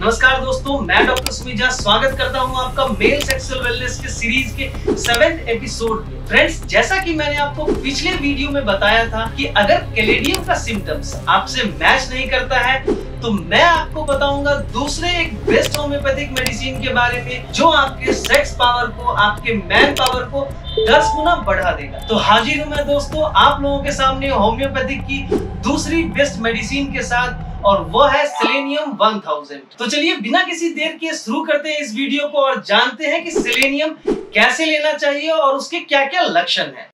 नमस्कार दोस्तों, मैं डॉक्टर सुमित झा स्वागत करता हूं आपका मेल सेक्सुअल वेलनेस के सीरीज के 7th एपिसोड में। फ्रेंड्स, जैसा कि मैंने आपको पिछले वीडियो में बताया था कि अगर कैलेडियम का सिम्टम्स आपसे मैच नहीं करता है तो मैं आपको बताऊंगा दूसरे एक बेस्ट होम्योपैथिक मेडिसिन के बारे में जो आपके सेक्स पावर को, आपके मैन पावर को 10 गुना बढ़ा देगा। तो हाजिर हूं मैं दोस्तों आप लोगों के सामने होम्योपैथिक की दूसरी बेस्ट मेडिसिन के साथ, और वो है सेलेनियम 1000। तो चलिए बिना किसी देर के शुरू करते हैं इस वीडियो को और जानते हैं कि सेलेनियम कैसे लेना चाहिए और उसके क्या क्या लक्षण हैं।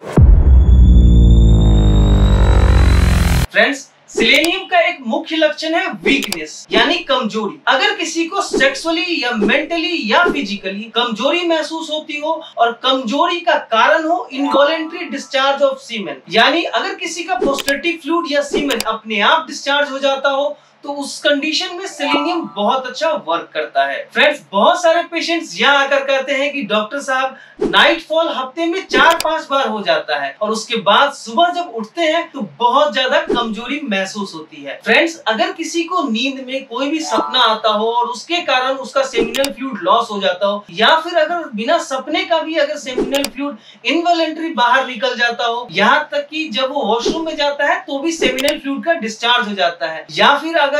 फ्रेंड्स, सेलेनियम का एक मुख्य लक्षण है वीकनेस, यानी कमजोरी। अगर किसी को सेक्सुअली या मेंटली या फिजिकली कमजोरी महसूस होती हो और कमजोरी का कारण हो इनवॉलेंटरी डिस्चार्ज ऑफ सीमेन, यानी अगर किसी का प्रोस्टेटिक फ्लूइड या सीमेन अपने आप डिस्चार्ज हो जाता हो तो उस कंडीशन में सेलेनियम बहुत अच्छा वर्क करता है। फ्रेंड्स, बहुत सारे पेशेंट्स यहाँ आकर कहते हैं कि डॉक्टर साहब नाइटफॉल हफ्ते में 4-5 बार हो जाता है और उसके बाद सुबह जब उठते हैं तो बहुत ज्यादा कमजोरी महसूस होती है। फ्रेंड्स, अगर किसी को नींद में कोई भी सपना आता हो और उसके कारण उसका सेमिनल फ्लूइड लॉस हो जाता हो, या फिर अगर बिना सपने का भी अगर सेमिनल फ्लूइड इनवॉलेंटरी बाहर निकल जाता हो, यहाँ तक कि जब वो वॉशरूम में जाता है तो भी सेमिनल फ्लूइड का डिस्चार्ज हो जाता है, या फिर अगर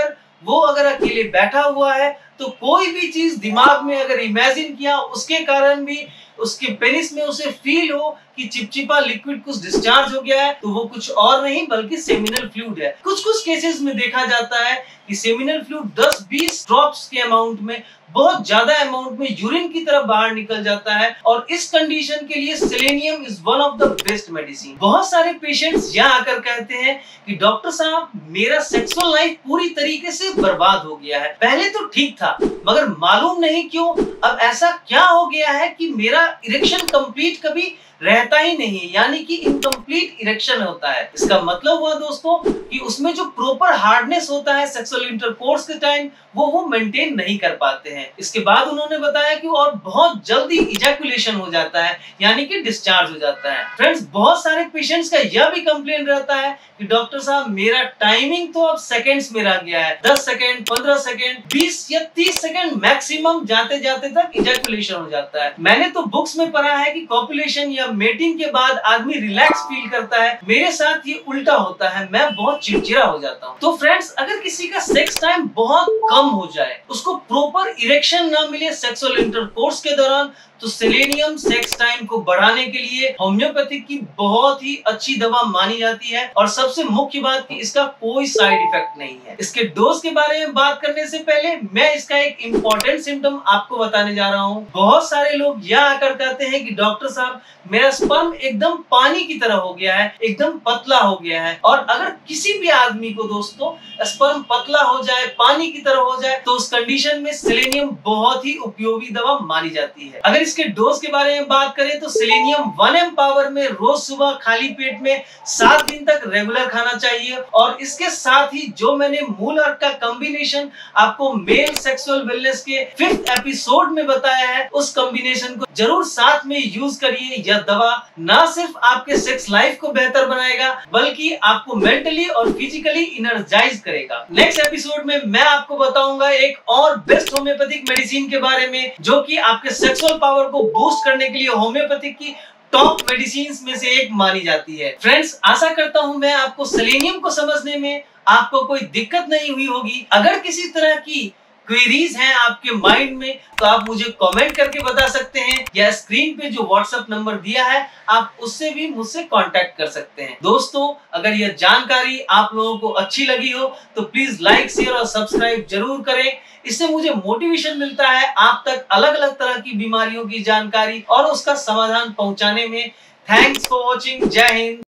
अकेले बैठा हुआ है तो कोई भी चीज दिमाग में अगर इमेजिन किया उसके कारण भी उसके पेनिस में उसे फील हो कि चिपचिपा लिक्विड कुछ डिस्चार्ज हो गया है, तो वो कुछ और नहीं बल्कि सेमिनल फ्लूइड है। कुछ केसेस में देखा जाता है कि सेमिनल फ्लूइड 10-20 ड्रॉप्स के अमाउंट में, बहुत ज्यादा अमाउंट में यूरिन की तरफ बाहर निकल जाता है, और इस कंडीशन के लिए selenium is one of the best medicine. बहुत सारे पेशेंट्स यहाँ आकर कहते हैं कि डॉक्टर साहब मेरा सेक्सुअल लाइफ पूरी तरीके से बर्बाद हो गया है, पहले तो ठीक था मगर मालूम नहीं क्यों अब ऐसा क्या हो गया है कि मेरा इरेक्शन कंप्लीट कभी रहता ही नहीं, यानी कि इनकम्प्लीट इरेक्शन होता है। इसका मतलब हुआ दोस्तों कि उसमें जो प्रॉपर हार्डनेस होता है सेक्सुअल इंटरकोर्स के टाइम वो मेंटेन नहीं कर पाते हैं। इसके बाद उन्होंने बताया कि और बहुत जल्दी इजैकुलेशन हो जाता है, यानी कि डिस्चार्ज हो जाता है। फ्रेंड्स, बहुत सारे पेशेंट्स का यह भी कंप्लेंट रहता है कि डॉक्टर साहब मेरा टाइमिंग तो अब सेकंड्स में रह गया है, 10 सेकंड, 15 सेकंड, 20 या 30 सेकंड मैक्सिमम जाते जाते तक इजैकुलेशन हो जाता है। मैंने तो बुक्स में पढ़ा है कि कॉपुलेशन या मेटिंग के बाद आदमी रिलैक्स फील करता है, मेरे साथ ये उल्टा होता है, मैं बहुत चिड़चिड़ा हो जाता हूँ। तो फ्रेंड्स, अगर किसी का सेक्स टाइम बहुत कम हो जाए, उसको प्रॉपर इरेक्शन ना मिले सेक्सुअल इंटरकोर्स के दौरान, तो सेलेनियम सेक्स टाइम को बढ़ाने के लिए होम्योपैथिक की बहुत ही अच्छी दवा मानी जाती है, और सबसे मुख्य बात कि इसका कोई साइड इफेक्ट नहीं है। इसके डोज के बारे में बात करने से पहले मैं इसका एक इम्पोर्टेंट सिम्टम आपको बताने जा रहा हूँ। बहुत सारे लोग यहाँ आकर कहते हैं कि डॉक्टर साहब मेरा स्पर्म एकदम पानी की तरह हो गया है, एकदम पतला हो गया है। और अगर किसी भी आदमी को दोस्तों स्पर्म पतला हो जाए, पानी की तरह हो जाए, तो उस कंडीशन में सेलेनियम बहुत ही उपयोगी दवा मानी जाती है। अगर इसके डोज के बारे में बात करें तो सेलेनियम 1 पावर में रोज सुबह खाली पेट में 7 दिन तक रेगुलर खाना चाहिए, और इसके साथ ही जो मैंने मूल अर्क का कॉम्बिनेशन आपको मेल सेक्सुअल वेलनेस के 5th एपिसोड में बताया है, उस कॉम्बिनेशन को जरूर साथ में यूज करिए। यह दवा ना सिर्फ आपके सेक्स लाइफ को बेहतर बनाएगा बल्कि आपको मेंटली और फिजिकली एनर्जाइज करेगा। नेक्स्ट एपिसोड में मैं आपको बताऊंगा एक और बेस्ट होम्योपैथिक मेडिसिन के बारे में जो कि आपके सेक्सुअल पावर को बूस्ट करने के लिए होम्योपैथिक की टॉप मेडिसिन में से एक मानी जाती है। फ्रेंड्स, आशा करता हूं मैं आपको सेलेनियम को समझने में आपको कोई दिक्कत नहीं हुई होगी। अगर किसी तरह की क्वेरीज हैं आपके माइंड में तो आप मुझे कमेंट करके बता सकते हैं, या स्क्रीन पे जो व्हाट्सएप नंबर दिया है आप उससे भी मुझसे कांटेक्ट कर सकते हैं। दोस्तों, अगर यह जानकारी आप लोगों को अच्छी लगी हो तो प्लीज लाइक, शेयर और सब्सक्राइब जरूर करें। इससे मुझे मोटिवेशन मिलता है आप तक अलग अलग तरह की बीमारियों की जानकारी और उसका समाधान पहुंचाने में। Thanks for watching. जय हिंद।